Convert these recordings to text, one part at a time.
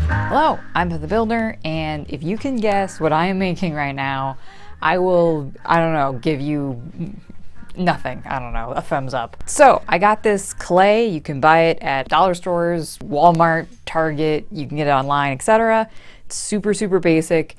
Hello, I'm Beth the Builder, and if you can guess what I am making right now, I don't know, give you nothing. I don't know, a thumbs up. So I got this clay. You can buy it at dollar stores, Walmart, Target, you can get it online, etc. It's super, super basic.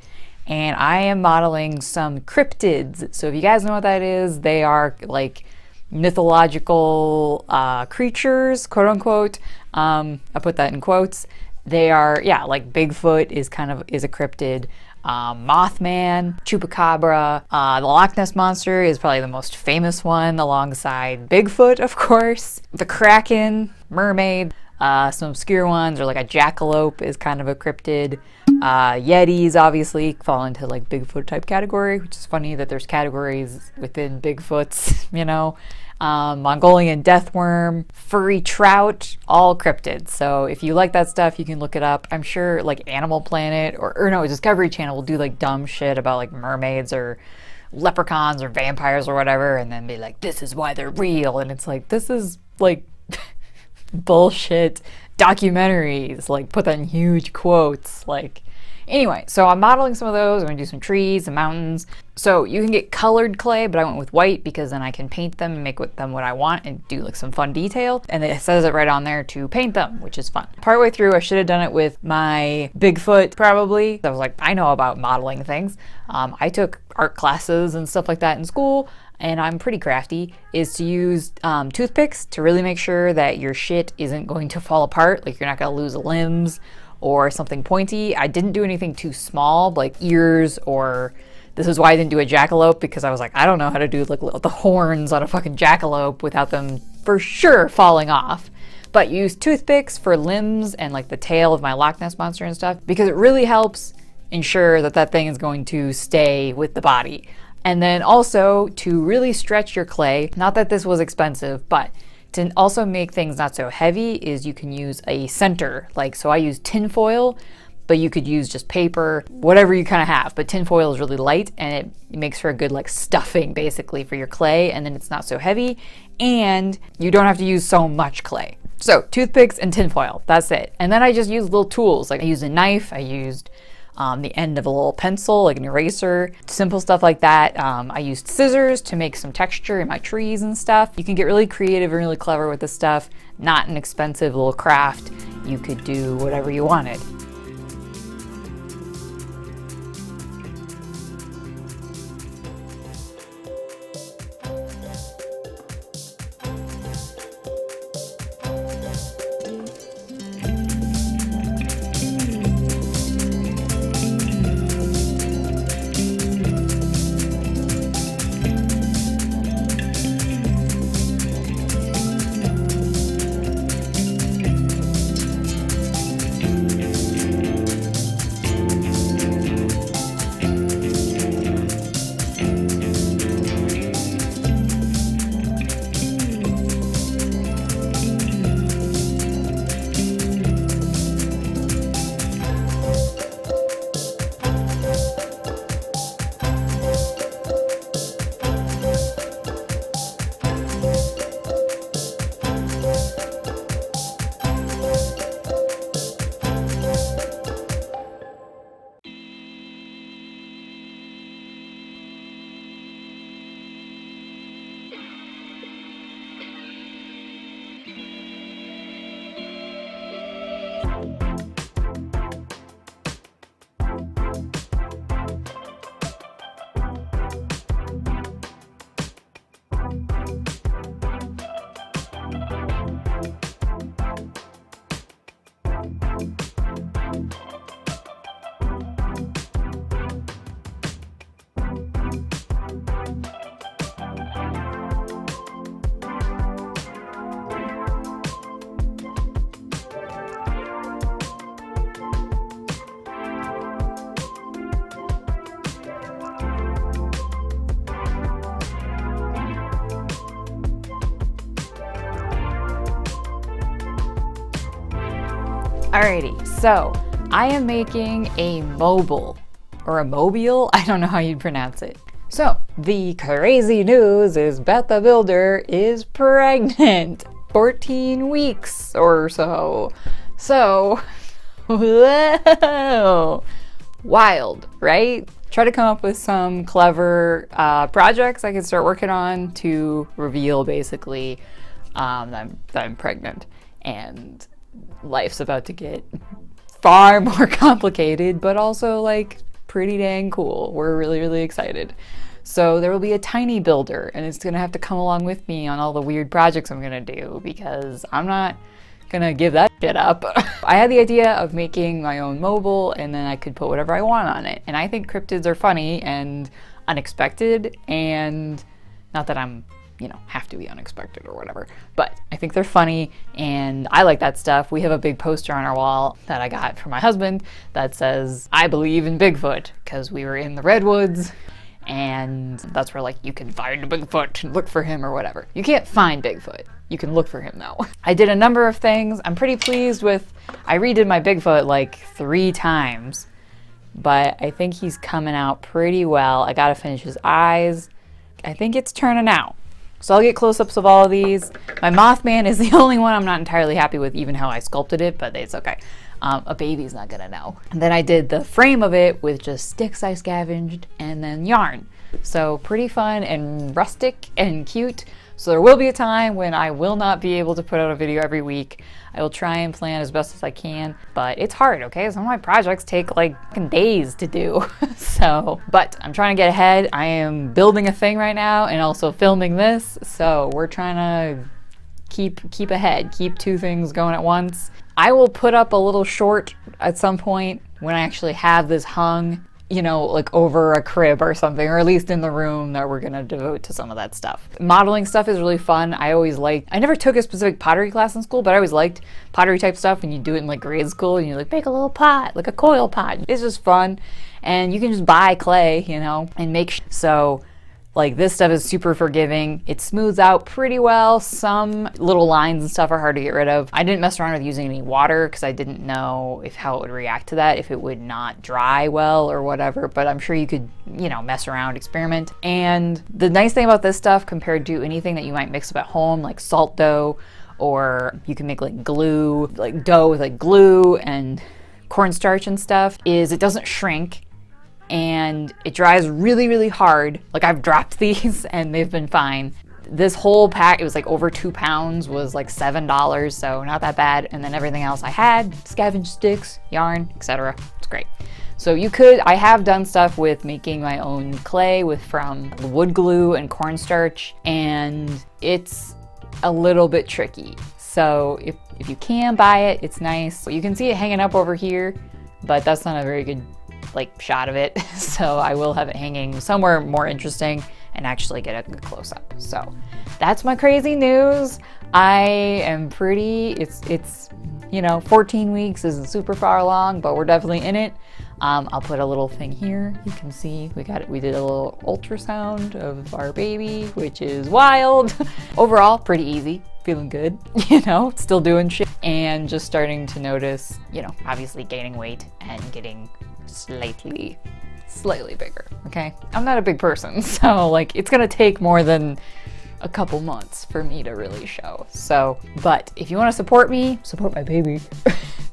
And I am modeling some cryptids. So if you guys know what that is, they are like mythological creatures, quote unquote. I put that in quotes. They are, yeah, like Bigfoot is a cryptid. Mothman, Chupacabra, the Loch Ness Monster is probably the most famous one alongside Bigfoot, of course. The Kraken, mermaid, some obscure ones are like a jackalope is kind of a cryptid. Yetis obviously fall into like Bigfoot type category, which is funny that there's categories within Bigfoots, you know. Mongolian deathworm, furry trout, all cryptids. So if you like that stuff, you can look it up. I'm sure like Animal Planet or no, Discovery Channel will do like dumb shit about like mermaids or leprechauns or vampires or whatever, and then be like, this is why they're real. And it's like, this is like bullshit documentaries. Like, put that in huge quotes. Like, anyway, so I'm modeling some of those. I'm gonna do some trees and mountains. So you can get colored clay, but I went with white because then I can paint them and make with them what I want and do like some fun detail. And it says it right on there to paint them, which is fun. Partway through, I should have done it with my Bigfoot probably. I was like, I know about modeling things. I took art classes and stuff like that in school, and I'm pretty crafty, is to use toothpicks to really make sure that your shit isn't going to fall apart. Like, you're not gonna lose limbs or something pointy. I didn't do anything too small, like ears, or this is why I didn't do a jackalope, because I was like, I don't know how to do like the horns on a fucking jackalope without them for sure falling off. But use toothpicks for limbs and like the tail of my Loch Ness Monster and stuff, because it really helps ensure that that thing is going to stay with the body. And then also to really stretch your clay, not that this was expensive, but to also make things not so heavy is you can use a center. Like, so I use tin foil, but you could use just paper, whatever you kind of have. But tin foil is really light and it makes for a good like stuffing basically for your clay, and then it's not so heavy and you don't have to use so much clay. So toothpicks and tin foil, that's it. And then I just use little tools. Like I used a knife, I used the end of a little pencil, like an eraser, simple stuff like that. I used scissors to make some texture in my trees and stuff. You can get really creative and really clever with this stuff. Not an expensive little craft. You could do whatever you wanted. Alrighty, so I am making a mobile, or a mobile, I don't know how you'd pronounce it. So, the crazy news is Beth the Builder is pregnant. 14 weeks or so. So, Whoa! Wild, right? Try to come up with some clever projects I can start working on to reveal basically that I'm pregnant, and life's about to get far more complicated, but also like pretty dang cool. We're really, really excited. So there will be a tiny builder, and it's gonna have to come along with me on all the weird projects I'm gonna do, because I'm not gonna give that shit up. I had the idea of making my own mobile, and then I could put whatever I want on it. And I think cryptids are funny and unexpected, and not that I'm, you know, have to be unexpected or whatever, but I think they're funny and I like that stuff. We have a big poster on our wall that I got from my husband that says, "I believe in Bigfoot," because we were in the redwoods, and that's where like you can find a Bigfoot and look for him or whatever. You can't find Bigfoot. You can look for him though. I did a number of things. I'm pretty pleased with, I redid my Bigfoot like 3 times, but I think he's coming out pretty well. I gotta finish his eyes. I think it's turning out. So I'll get close-ups of all of these. My Mothman is the only one I'm not entirely happy with, even how I sculpted it, but it's okay. A baby's not gonna know. And then I did the frame of it with just sticks I scavenged and then yarn. So pretty fun and rustic and cute. So there will be a time when I will not be able to put out a video every week. I will try and plan as best as I can, but it's hard, okay? Some of my projects take like days to do. But I'm trying to get ahead. I am building a thing right now and also filming this. So we're trying to keep ahead, keep 2 things going at once. I will put up a little short at some point when I actually have this hung, you know, like over a crib or something, or at least in the room that we're gonna devote to some of that stuff. Modeling stuff is really fun. I never took a specific pottery class in school, but I always liked pottery type stuff, and you do it in like grade school, and you like make a little pot, like a coil pot. It's just fun, and you can just buy clay, you know, and make, so like this stuff is super forgiving. It smooths out pretty well. Some little lines and stuff are hard to get rid of. I didn't mess around with using any water because I didn't know how it would react to that, if it would not dry well or whatever, but I'm sure you could, you know, mess around, experiment. And the nice thing about this stuff compared to anything that you might mix up at home, like salt dough, or you can make like glue, like dough with like glue and cornstarch and stuff, is it doesn't shrink. And it dries really, really hard. Like I've dropped these and they've been fine. This whole pack, it was like over 2 pounds, was like $7, so not that bad. And then everything else I had, scavenged sticks, yarn, etc. It's great. So I have done stuff with making my own clay from wood glue and cornstarch, and it's a little bit tricky. So if you can buy it, it's nice. You can see it hanging up over here, but that's not a very good like shot of it. So I will have it hanging somewhere more interesting and actually get a good close-up. So that's my crazy news. I am it's you know, 14 weeks isn't super far along, but we're definitely in it. I'll put a little thing here. You can see we did a little ultrasound of our baby, which is wild. Overall, pretty easy. Feeling good, you know, still doing shit, and just starting to notice, you know, obviously gaining weight and getting slightly bigger, okay? I'm not a big person, so like it's gonna take more than a couple months for me to really show. So, but if you want to support me, support my baby.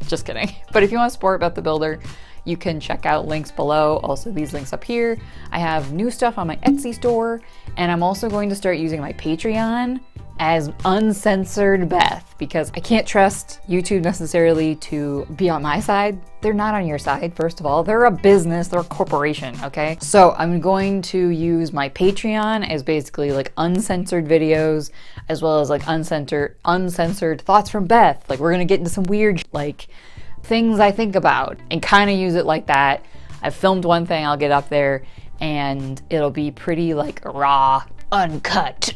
Just kidding. But if you want to support Beth the Builder, you can check out links below. Also these links up here. I have new stuff on my Etsy store, and I'm also going to start using my Patreon as uncensored Beth, because I can't trust YouTube necessarily to be on my side. They're not on your side, first of all. They're a business, they're a corporation, okay? So I'm going to use my Patreon as basically like uncensored videos, as well as like uncensored thoughts from Beth. Like we're gonna get into some weird like things I think about and kind of use it like that. I've filmed one thing, I'll get up there, and it'll be pretty like raw, uncut,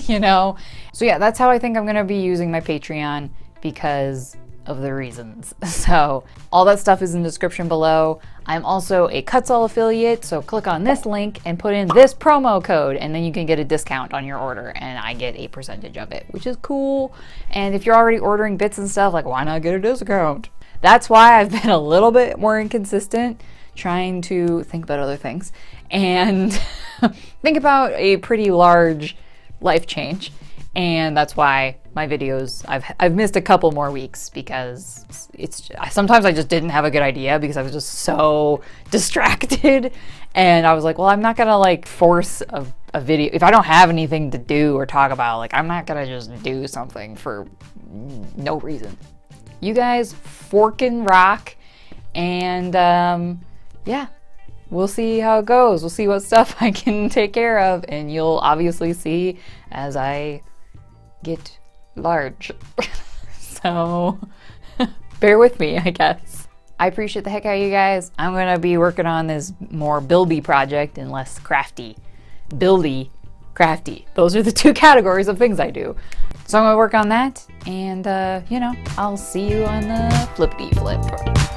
you know? So yeah, that's how I think I'm gonna be using my Patreon, because of the reasons. So all that stuff is in the description below. I'm also a Cutsall affiliate, so click on this link and put in this promo code, and then you can get a discount on your order, and I get a percentage of it, which is cool. And if you're already ordering bits and stuff, like why not get a discount? That's why I've been a little bit more inconsistent, trying to think about other things and think about a pretty large life change. And that's why my videos, I've missed a couple more weeks because sometimes I just didn't have a good idea because I was just so distracted. And I was like, well, I'm not gonna like force a video. If I don't have anything to do or talk about, like, I'm not gonna just do something for no reason. You guys forkin' rock. And yeah, we'll see how it goes. We'll see what stuff I can take care of. And you'll obviously see as I get large. So bear with me, I guess. I appreciate the heck out of you guys. I'm gonna be working on this more buildy project and less crafty. Buildy, crafty. Those are the two categories of things I do. So I'm gonna work on that, and you know, I'll see you on the flippity flip.